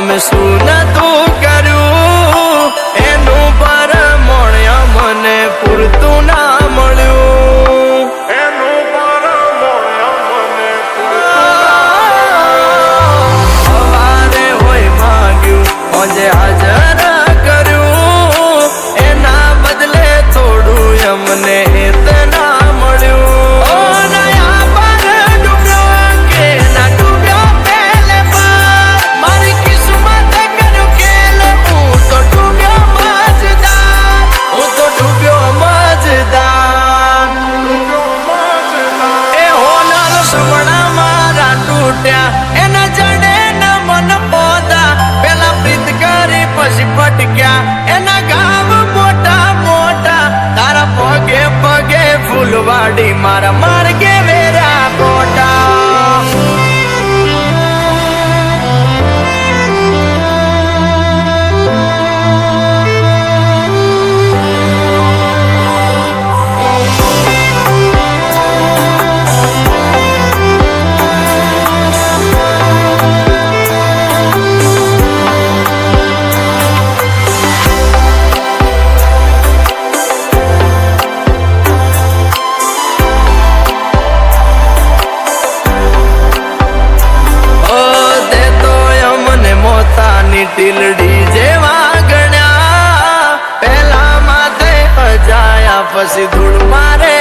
અમે શું નતું કર્યું એનું પરમોણ્ય મને પૂરતું ના મળ્યું. એનું પરમોણ્ય મને સવારે હોય માંગ્યું આજે હાજર કર્યું એના બદલે થોડું અમને હેત ના મળ્યું. એના જડે ના મન પોતા પેલા પ્રીત કરી પછી ફટક્યા એના ગામ મોટા મોટા તારા પગે પગે ફૂલવાડી મારા માર્ગે વેરા કોટા. ટીલડી જેવા ગણ્યા પેલા માથે અજાયા પછી ધૂળ મારે